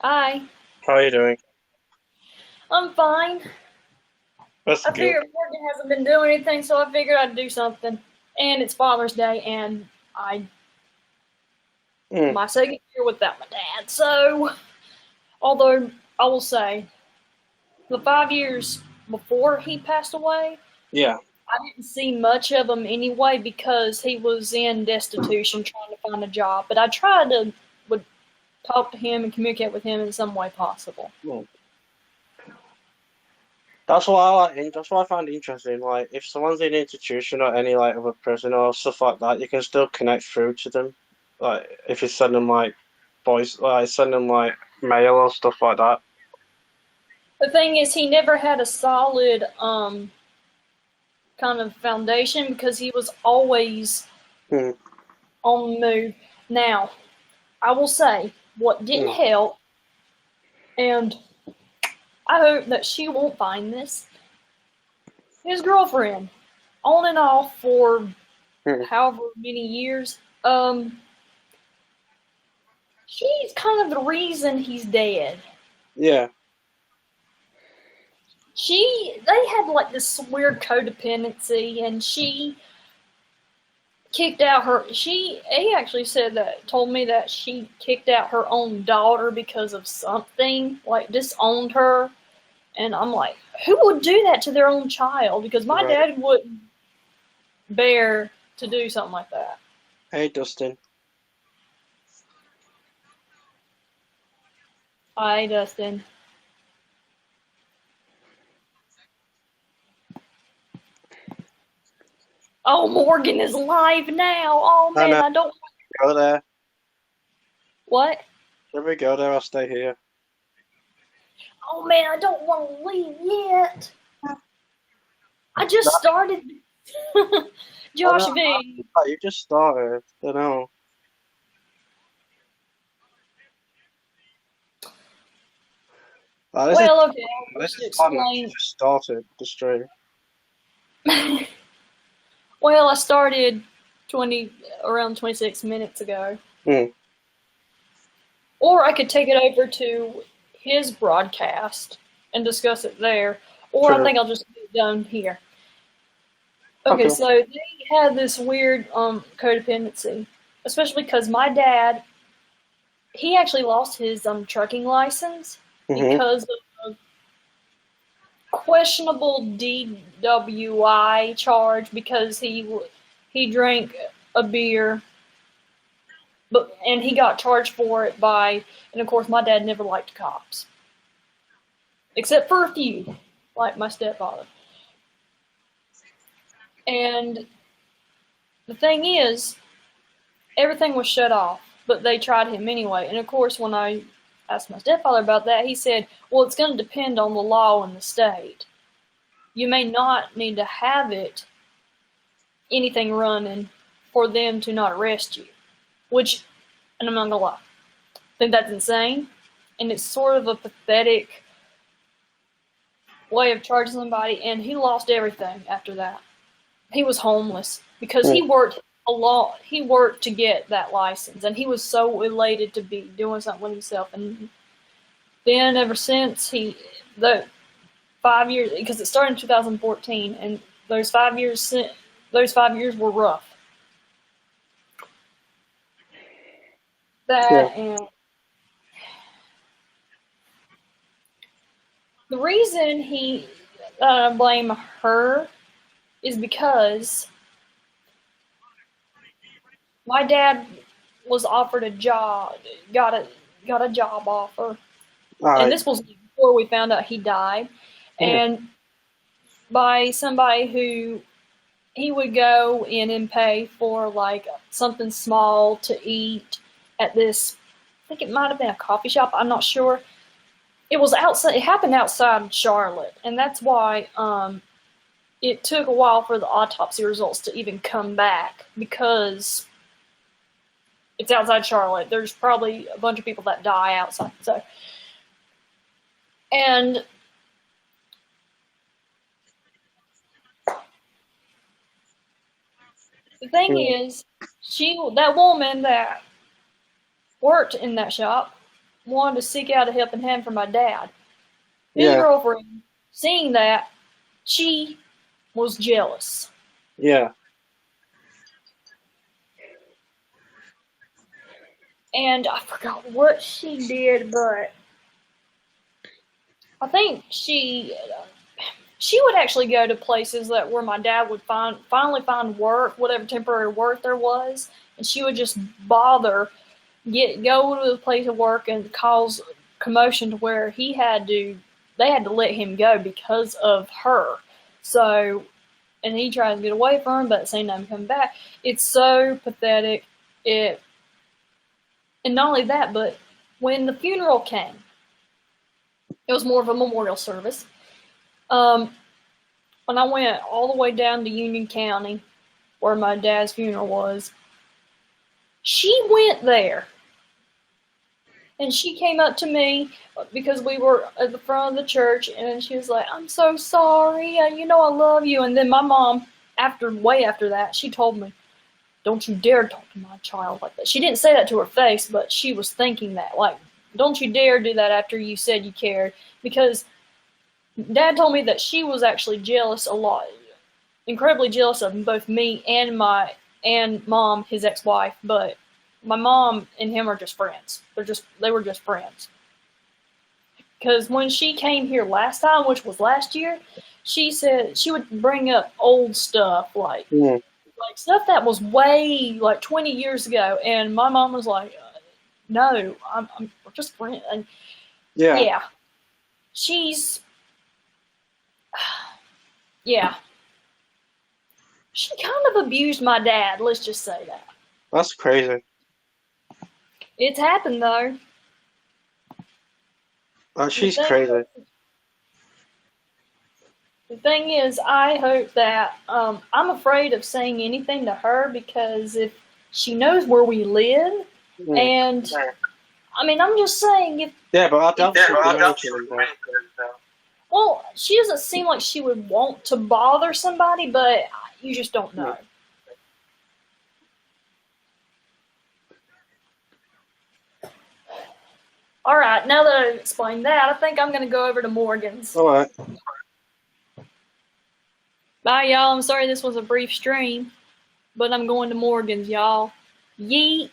Hi, How are you doing? I'm fine. That's I good. figured Morgan hasn't been doing anything, so I figured I'd do something. And it's Father's Day, and I Mm, my second year without my dad. So, although I will say, the 5 years before he passed away, yeah. I didn't see much of him anyway because he was in destitution trying to find a job. But I tried to would talk to him and communicate with him in some way possible. Mm. That's what I like. That's what I find interesting. Like, if someone's in an institution or any like other prison or stuff like that, you can still connect through to them. Like, if you send them like send them like mail or stuff like that. The thing is, he never had a solid kind of foundation because he was always Mm, on the move. Now, I will say what didn't mm, help, and I hope that she won't find this, his girlfriend, on and off for mm. however many years, she's kind of the reason he's dead. Yeah, They had like this weird codependency, and she kicked out he actually said that told me that she kicked out her own daughter because of something, like disowned her. And I'm like, who would do that to their own child? Because my right. dad wouldn't bear to do something like that. Hey, Dustin. Hi, Dustin. Oh, Morgan is live now. Oh No, man, no, I don't. go there. What? If we go there, I'll stay here. Oh man, I don't want to leave yet. I No, just started. I Josh know. V. You just started. I know. This is Well, okay, I'll this just is fun. You explain. just started the stream. Well, I started 20 around 26 minutes ago. Mm, Or I could take it over to his broadcast and discuss it there. Or I true. think I'll just get it done here. Okay, Okay. so they had this weird codependency, especially because my dad, he actually lost his trucking license Mm-hmm. because of a questionable DWI charge because he drank a beer, and he got charged for it by, and of course my dad never liked cops except for a few, like my stepfather. And the thing is, everything was shut off, but they tried him anyway. And of course, when I asked my stepfather about that, he said, well, it's going to depend on the law in the state. You may not need to have anything running for them to not arrest you, which, and I'm not going to lie, I think that's insane. And it's sort of a pathetic way of charging somebody. And he lost everything after that. He was homeless because he Mm. worked a lot. He worked to get that license, and he was so elated to be doing something with himself. And then ever since the 5 years, because it started in 2014, and those 5 years were rough. Yeah. That and the reason he blame her is because my dad was offered a job, got a got a job offer, All and right. this was before we found out he died, Mm. and by somebody who he would go in and pay for like something small to eat at this. I think it might have been a coffee shop. I'm not sure. It was outside. It happened outside Charlotte, and that's why it took a while for the autopsy results to even come back because it's outside Charlotte. There's probably a bunch of people that die outside. So, and the thing Mm. is, that woman that worked in that shop, wanted to seek out a helping hand for my dad. His Yeah. girlfriend, seeing that, she was jealous. Yeah. And I forgot what she did, but I think she would actually go to places that where my dad would finally find work, whatever temporary work there was, and she would just bother go to the place of work and cause commotion to where they had to let him go because of her. So, and he tries to get away from her, but at the same time come back. It's so pathetic. And not only that, but when the funeral came, it was more of a memorial service. When I went all the way down to Union County, where my dad's funeral was, she went there. And she came up to me because we were at the front of the church, and she was like, "I'm so sorry. You know I love you." And then my mom, way after that, she told me, "Don't you dare talk to my child like that." She didn't say that to her face, but she was thinking that, like, "Don't you dare do that after you said you cared." Because Dad told me that she was actually jealous a lot, incredibly jealous of both me and Mom, his ex-wife, but my mom and him are just friends. They were just friends. Because when she came here last time, which was last year, she said she would bring up old stuff like stuff that was way like 20 years ago, and my mom was like, "No, we're just friends." And yeah, she's yeah, she kind of abused my dad. Let's just say that. That's crazy. It's happened though. She's crazy. The thing is, I hope that I'm afraid of saying anything to her because if she knows where we live, and I mean, I'm just saying if but I doubt she would do anything. Well, she doesn't seem like she would want to bother somebody, but you just don't know. All right, now that I've explained that, I think I'm going to go over to Morgan's. All right. Bye, y'all. I'm sorry this was a brief stream, but I'm going to Morgan's, y'all. Yeet.